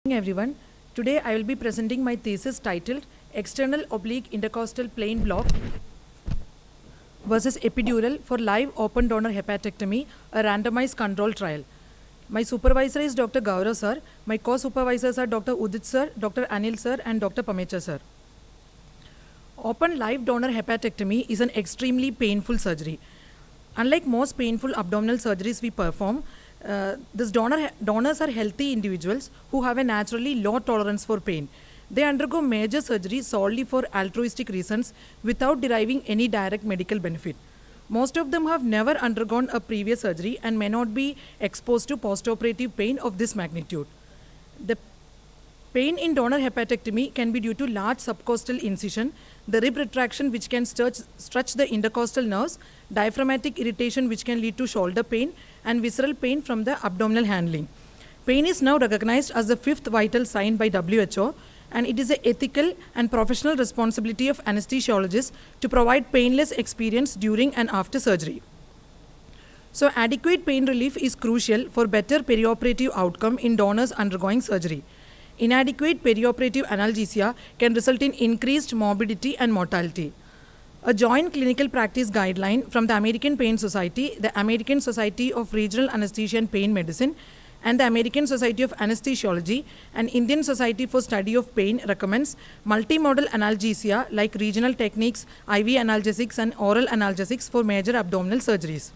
Good evening, everyone. Today I will be presenting my thesis titled External Oblique Intercostal Plain Block versus Epidural for Live Open Donor Hepatectomy, a randomized control trial. My supervisor is Dr. Gaurav sir. My co-supervisors are Dr. Udit sir, Dr. Anil sir and Dr. Pamecha sir. Open live donor hepatectomy is an extremely painful surgery. Unlike most painful abdominal surgeries we perform, donors are healthy individuals who have a naturally low tolerance for pain. They undergo major surgery solely for altruistic reasons without deriving any direct medical benefit. Most of them have never undergone a previous surgery and may not be exposed to postoperative pain of this magnitude. The pain in donor hepatectomy can be due to large subcostal incision, the rib retraction which can stretch the intercostal nerves, diaphragmatic irritation which can lead to shoulder pain, and visceral pain from the abdominal handling. Pain is now recognized as the fifth vital sign by WHO, and it is an ethical and professional responsibility of anesthesiologists to provide painless experience during and after surgery. So adequate pain relief is crucial for better perioperative outcome in donors undergoing surgery. Inadequate perioperative analgesia can result in increased morbidity and mortality. A joint clinical practice guideline from the American Pain Society, the American Society of Regional Anesthesia and Pain Medicine, and the American Society of Anesthesiology and Indian Society for Study of Pain recommends multimodal analgesia like regional techniques, IV analgesics, and oral analgesics for major abdominal surgeries.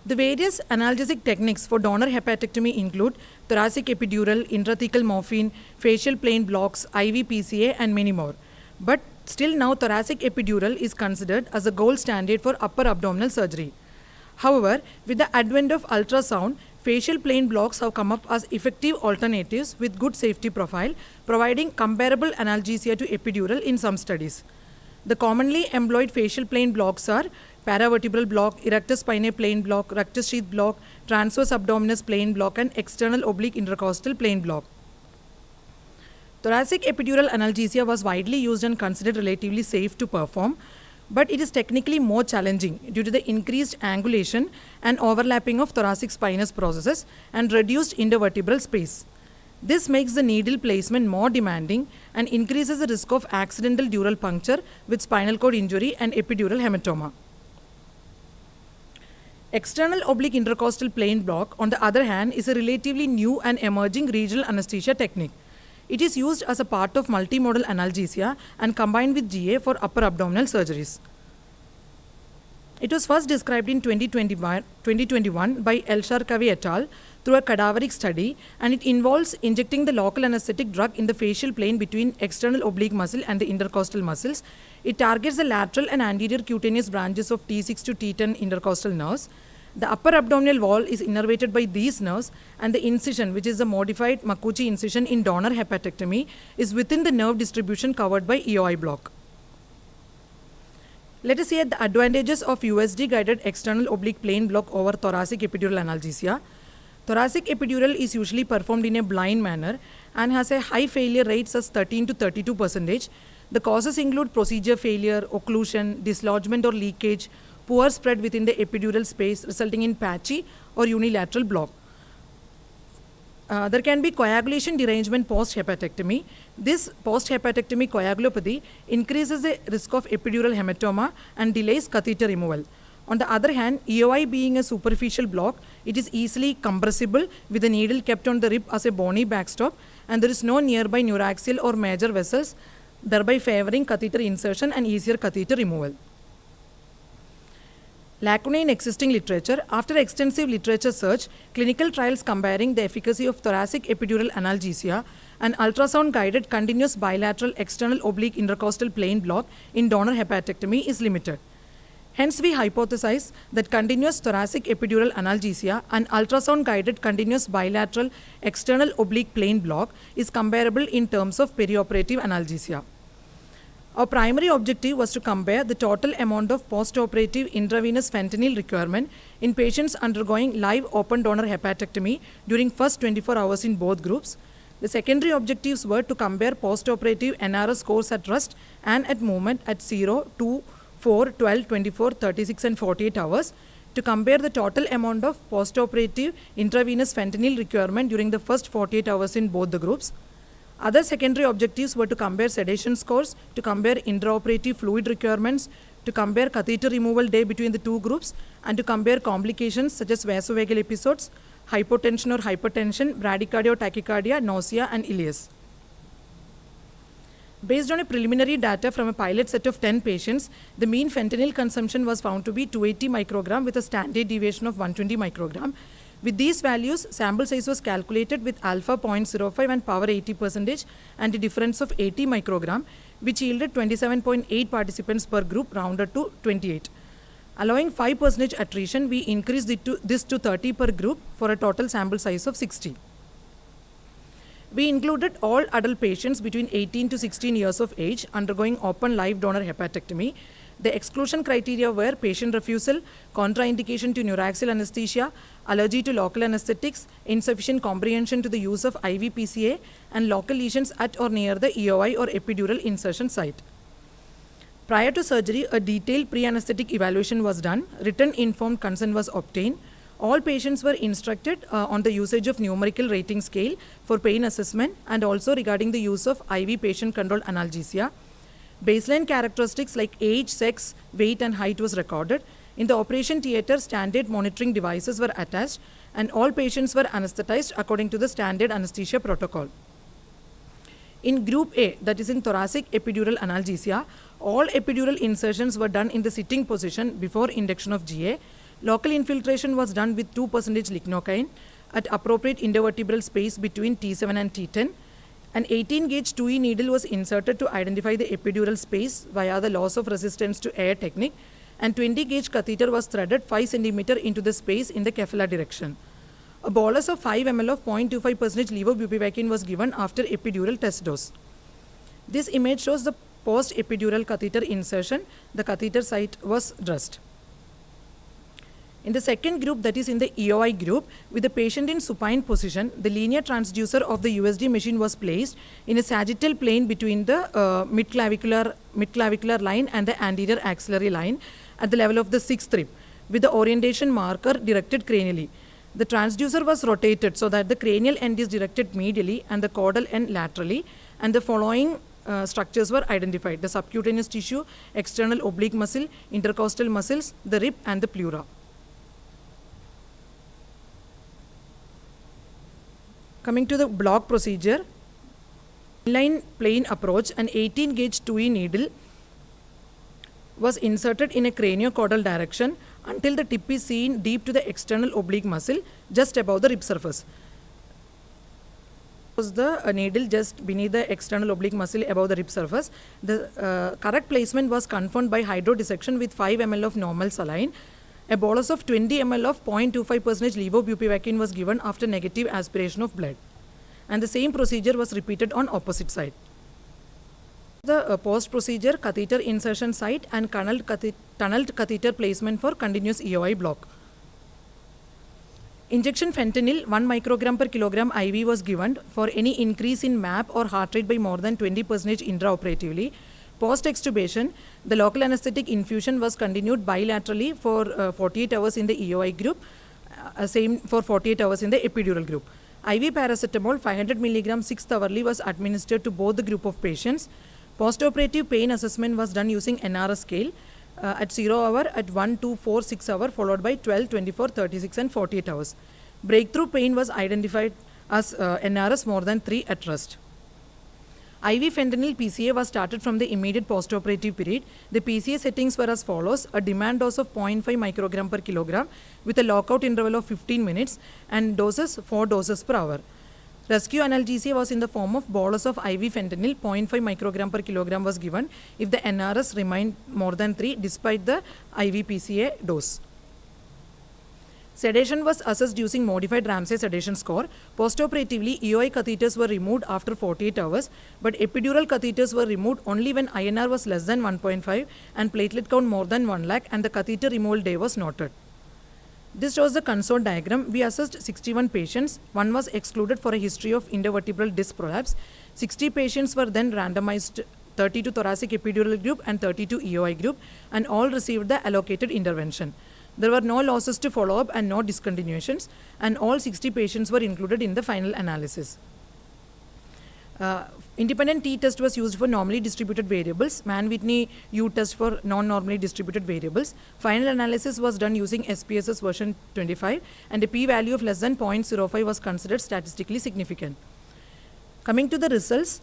The various analgesic techniques for donor hepatectomy include thoracic epidural, intrathecal morphine, facial plain blocks, IV PCA, and many more. But still now thoracic epidural is considered as the gold standard for upper abdominal surgery. However, with the advent of ultrasound, facial plain blocks have come up as effective alternatives with good safety profile, providing comparable analgesia to epidural in some studies. The commonly employed facial plain blocks are paravertebral block, erectus spinae plain block, rectus sheath block, transverse abdominis plain block, and external oblique intercostal plain block. Thoracic epidural analgesia was widely used and considered relatively safe to perform, but it is technically more challenging due to the increased angulation and overlapping of thoracic spinous processes and reduced intervertebral space. This makes the needle placement more demanding and increases the risk of accidental dural puncture with spinal cord injury and epidural hematoma. External oblique intercostal plain block, on the other hand, is a relatively new and emerging regional anesthesia technique. It is used as a part of multimodal analgesia and combined with GA for upper abdominal surgeries. It was first described in 2021 by Elsharkavi et al. Through a cadaveric study, and it involves injecting the local anesthetic drug in the facial plane between external oblique muscle and the intercostal muscles. It targets the lateral and anterior cutaneous branches of T6 to T10 intercostal nerves. The upper abdominal wall is innervated by these nerves, and the incision, which is the modified Makuchi incision in donor hepatectomy, is within the nerve distribution covered by EOI block. Let us see the advantages of USD guided external oblique plain block over thoracic epidural analgesia. Thoracic epidural is usually performed in a blind manner and has a high failure rates as 13 to 32%. The causes include procedure failure, occlusion, dislodgement or leakage, poor spread within the epidural space resulting in patchy or unilateral block. There can be coagulation derangement post-hepatectomy. This post-hepatectomy coagulopathy increases the risk of epidural hematoma and delays catheter removal. On the other hand, EOI being a superficial block, it is easily compressible with the needle kept on the rib as a bony backstop, and there is no nearby neuraxial or major vessels, thereby favoring catheter insertion and easier catheter removal. Lacunae in existing literature. After extensive literature search, clinical trials comparing the efficacy of thoracic epidural analgesia and ultrasound-guided continuous bilateral external oblique intercostal plain block in donor hepatectomy is limited. Hence, we hypothesize that continuous thoracic epidural analgesia and ultrasound-guided continuous bilateral external oblique plain block is comparable in terms of perioperative analgesia. Our primary objective was to compare the total amount of postoperative intravenous fentanyl requirement in patients undergoing live open donor hepatectomy during first 24 hours in both groups. The secondary objectives were to compare postoperative NRS scores at rest and at movement at 0, 2, 4, 12, 24, 36 and 48 hours to compare the total amount of postoperative intravenous fentanyl requirement during the first 48 hours in both the groups. Other secondary objectives were to compare sedation scores, to compare intraoperative fluid requirements, to compare catheter removal day between the two groups, and to compare complications such as vasovagal episodes, hypotension or hypertension, bradycardia or tachycardia, nausea, and ileus. Based on a preliminary data from a pilot set of 10 patients, the mean fentanyl consumption was found to be 280 microgram with a standard deviation of 120 microgram. With these values, sample size was calculated with alpha 0.05 and power 80% and a difference of 80 microgram, which yielded 27.8 participants per group rounded to 28. Allowing 5% attrition, we increased this to 30 per group for a total sample size of 60. We included all adult patients between 18 to 16 years of age undergoing open live donor hepatectomy. The exclusion criteria were patient refusal, contraindication to neuraxial anesthesia, allergy to local anesthetics, insufficient comprehension to the use of IV PCA, and local lesions at or near the EOI or epidural insertion site. Prior to surgery, a detailed pre-anesthetic evaluation was done. Written informed consent was obtained. All patients were instructed on the usage of numerical rating scale for pain assessment and also regarding the use of IV patient-controlled analgesia. Baseline characteristics like age, sex, weight, and height was recorded. In the operation theatre, standard monitoring devices were attached, and all patients were anesthetized according to the standard anesthesia protocol. In Group A, that is in thoracic epidural analgesia, all epidural insertions were done in the sitting position before induction of GA. Local infiltration was done with 2% lignocaine at appropriate intervertebral space between T7 and T10. An 18-gauge 2E needle was inserted to identify the epidural space via the loss of resistance to air technique, and 20-gauge catheter was threaded 5 cm into the space in the cephala direction. A bolus of 5 ml of 0.25% levobupivacaine was given after epidural test dose. This image shows the post-epidural catheter insertion. The catheter site was dressed. In the second group, that is in the EOI group, with the patient in supine position, the linear transducer of the USD machine was placed in a sagittal plane between the mid-clavicular line and the anterior axillary line at the level of the 6th rib, with the orientation marker directed cranially. The transducer was rotated so that the cranial end is directed medially and the caudal end laterally, and the following structures were identified: the subcutaneous tissue, external oblique muscle, intercostal muscles, the rib, and the pleura. Coming to the block procedure, inline plane approach, an 18-gauge 2E needle was inserted in a craniocaudal direction until the tip is seen deep to the external oblique muscle just above the rib surface. Was the needle just beneath the external oblique muscle above the rib surface. The correct placement was confirmed by hydrodissection with 5 ml of normal saline. A bolus of 20 ml of 0.25% levobupivacaine was given after negative aspiration of blood. And the same procedure was repeated on opposite side. The post-procedure catheter insertion site and tunneled catheter placement for continuous EOI block. Injection fentanyl 1 microgram per kilogram IV was given for any increase in MAP or heart rate by more than 20% intraoperatively. Post-extubation, the local anesthetic infusion was continued bilaterally for 48 hours in the EOI group, same for 48 hours in the epidural group. IV paracetamol 500 mg 6th hourly was administered to both the group of patients. Postoperative pain assessment was done using NRS scale at 0 hour, at 1, 2, 4, 6 hour, followed by 12, 24, 36 and 48 hours. Breakthrough pain was identified as NRS more than 3 at rest. IV fentanyl PCA was started from the immediate postoperative period. The PCA settings were as follows: a demand dose of 0.5 microgram per kilogram with a lockout interval of 15 minutes and doses 4 doses per hour. Rescue analgesia was in the form of bolus of IV fentanyl 0.5 microgram per kilogram was given if the NRS remained more than 3 despite the IV PCA dose. Sedation was assessed using modified Ramsay sedation score. Postoperatively, EOI catheters were removed after 48 hours, but epidural catheters were removed only when INR was less than 1.5 and platelet count more than 1 lakh, and the catheter removal day was noted. This shows the consort diagram. We assessed 61 patients. 1 was excluded for a history of intervertebral disc prolapse. 60 patients were then randomized, 30 to thoracic epidural group and 30 to EOI group, and all received the allocated intervention. There were no losses to follow-up and no discontinuations, and all 60 patients were included in the final analysis. Independent t-test was used for normally distributed variables, Mann-Whitney U-test for non-normally distributed variables. Final analysis was done using SPSS version 25, and a p-value of less than 0.05 was considered statistically significant. Coming to the results,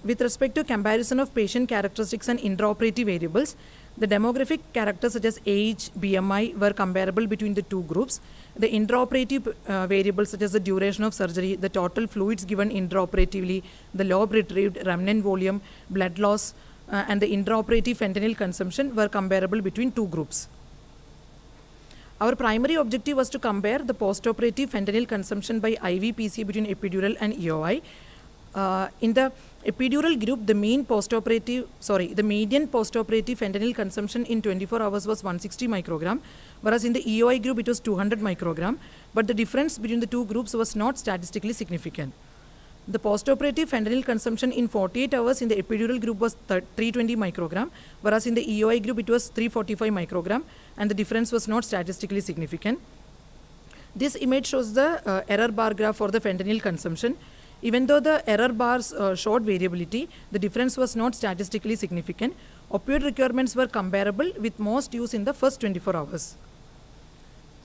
with respect to comparison of patient characteristics and intraoperative variables, the demographic characters such as age, BMI were comparable between the two groups. The intraoperative variables such as the duration of surgery, the total fluids given intraoperatively, the lobe retrieved, remnant volume, blood loss, and the intraoperative fentanyl consumption were comparable between two groups. Our primary objective was to compare the postoperative fentanyl consumption by IV PCA between epidural and EOI. In the epidural group, the median postoperative fentanyl consumption in 24 hours was 160 microgram, whereas in the EOI group it was 200 microgram, but the difference between the two groups was not statistically significant. The postoperative fentanyl consumption in 48 hours in the epidural group was 320 microgram, whereas in the EOI group it was 345 microgram, and the difference was not statistically significant. This image shows the error bar graph for the fentanyl consumption. Even though the error bars showed variability, the difference was not statistically significant. Opioid requirements were comparable with most used in the first 24 hours.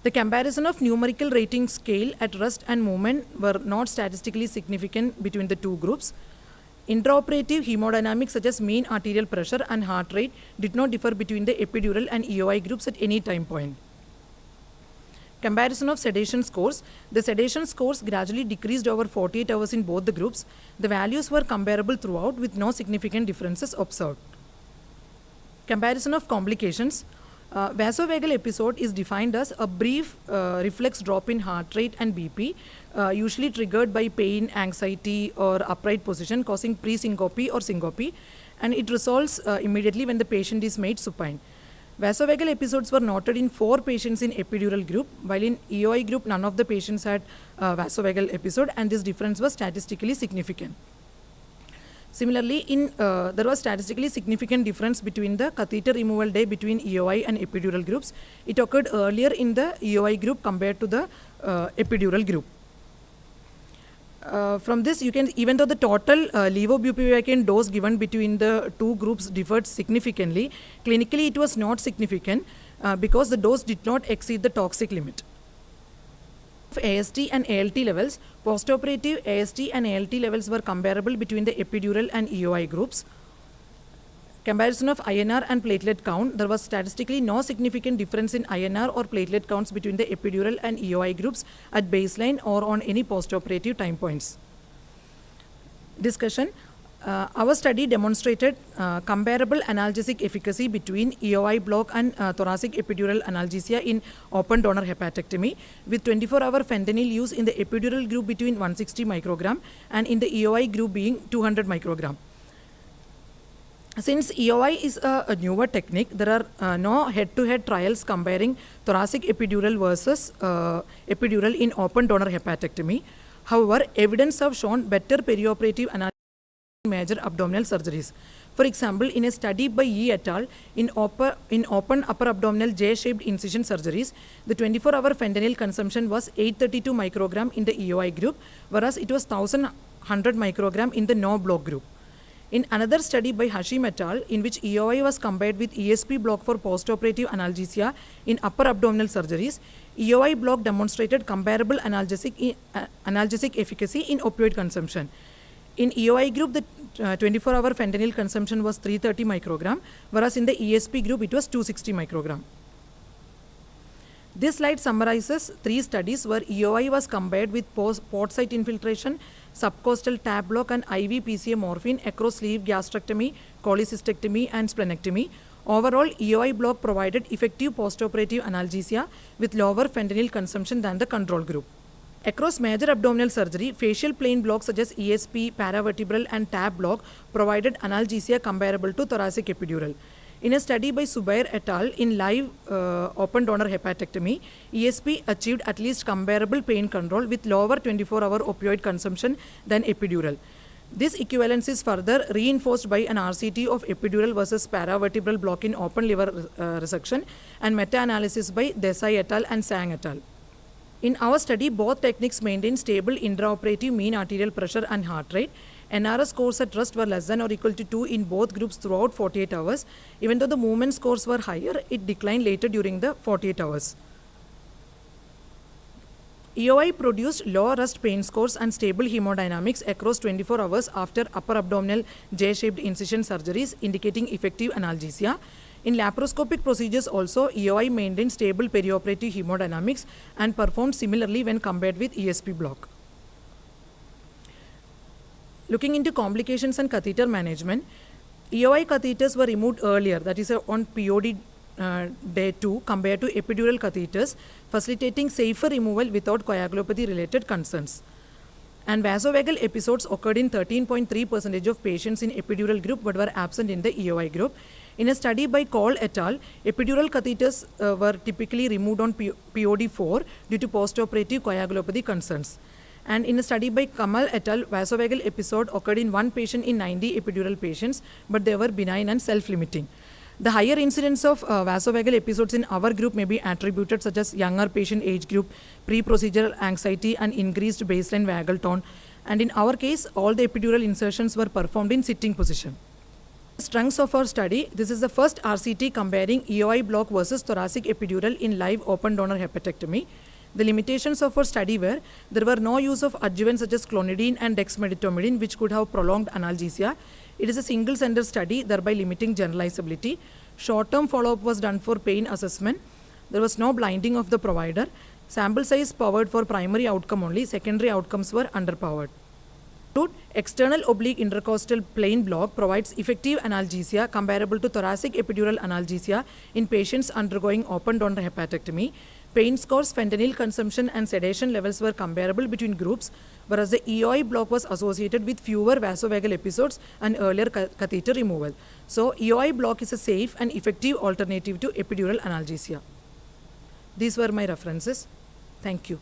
The comparison of numerical rating scale at rest and movement were not statistically significant between the two groups. Intraoperative hemodynamics such as mean arterial pressure and heart rate did not differ between the epidural and EOI groups at any time point. Comparison of sedation scores. The sedation scores gradually decreased over 48 hours in both the groups. The values were comparable throughout with no significant differences observed. Comparison of complications. Vasovagal episode is defined as a brief reflex drop in heart rate and BP, usually triggered by pain, anxiety, or upright position causing pre-syncope or syncope, and it resolves immediately when the patient is made supine. Vasovagal episodes were noted in 4 patients in epidural group, while in EOI group none of the patients had vasovagal episode, and this difference was statistically significant. Similarly, there was statistically significant difference between the catheter removal day between EOI and epidural groups. It occurred earlier in the EOI group compared to the epidural group. From this, you can, even though the total levobupivacaine dose given between the two groups differed significantly, clinically it was not significant because the dose did not exceed the toxic limit. AST and ALT levels. Postoperative AST and ALT levels were comparable between the epidural and EOI groups. Comparison of INR and platelet count. There was statistically no significant difference in INR or platelet counts between the epidural and EOI groups at baseline or on any postoperative time points. Discussion. Our study demonstrated comparable analgesic efficacy between EOI block and thoracic epidural analgesia in open donor hepatectomy, with 24-hour fentanyl use in the epidural group between 160 microgram and in the EOI group being 200 microgram. Since EOI is a newer technique, there are no head-to-head trials comparing thoracic epidural versus epidural in open donor hepatectomy. However, evidence have shown better perioperative analysis in major abdominal surgeries. For example, in a study by Yi et al. In open upper abdominal J-shaped incision surgeries, the 24-hour fentanyl consumption was 832 microgram in the EOI group, whereas it was 1100 microgram in the no block group. In another study by Hashim et al., in which EOI was compared with ESP block for postoperative analgesia in upper abdominal surgeries, EOI block demonstrated comparable analgesic efficacy in opioid consumption. In EOI group, the 24-hour fentanyl consumption was 330 microgram, whereas in the ESP group, it was 260 microgram. This slide summarizes 3 studies where EOI was compared with port site infiltration, subcostal tab block, and IV PCA morphine across sleeve gastrectomy, cholecystectomy, and splenectomy. Overall, EOI block provided effective postoperative analgesia with lower fentanyl consumption than the control group. Across major abdominal surgery, facial plane blocks such as ESP, paravertebral, and tab block provided analgesia comparable to thoracic epidural. In a study by Subair et al. In live open donor hepatectomy, ESP achieved at least comparable pain control with lower 24-hour opioid consumption than epidural. This equivalence is further reinforced by an RCT of epidural versus paravertebral block in open liver resection and meta-analysis by Desai et al. And Sang et al. In our study, both techniques maintained stable intraoperative mean arterial pressure and heart rate. NRS scores at rest were less than or equal to 2 in both groups throughout 48 hours. Even though the movement scores were higher, it declined later during the 48 hours. EOI produced low rest pain scores and stable hemodynamics across 24 hours after upper abdominal J-shaped incision surgeries, indicating effective analgesia. In laparoscopic procedures also, EOI maintained stable perioperative hemodynamics and performed similarly when compared with ESP block. Looking into complications and catheter management, EOI catheters were removed earlier, that is on POD day 2 compared to epidural catheters, facilitating safer removal without coagulopathy related concerns. And vasovagal episodes occurred in 13.3% of patients in epidural group but were absent in the EOI group. In a study by Cole et al., epidural catheters were typically removed on POD4 due to postoperative coagulopathy concerns. And in a study by Kamal et al., vasovagal episode occurred in one patient in 90 epidural patients, but they were benign and self-limiting. The higher incidence of vasovagal episodes in our group may be attributed such as younger patient age group, pre-procedural anxiety and increased baseline vagal tone. And in our case, all the epidural insertions were performed in sitting position. Strengths of our study, this is the first RCT comparing EOI block versus thoracic epidural in live open donor hepatectomy. The limitations of our study were there were no use of adjuvants such as clonidine and dexmedetomidine which could have prolonged analgesia. It is a single center study, thereby limiting generalizability. Short-term follow-up was done for pain assessment. There was no blinding of the provider. Sample size powered for primary outcome only, secondary outcomes were underpowered. External oblique intercostal plane block provides effective analgesia comparable to thoracic epidural analgesia in patients undergoing open donor hepatectomy. Pain scores, fentanyl consumption and sedation levels were comparable between groups, whereas the EOI block was associated with fewer vasovagal episodes and earlier catheter removal. So, EOI block is a safe and effective alternative to epidural analgesia. These were my references. Thank you.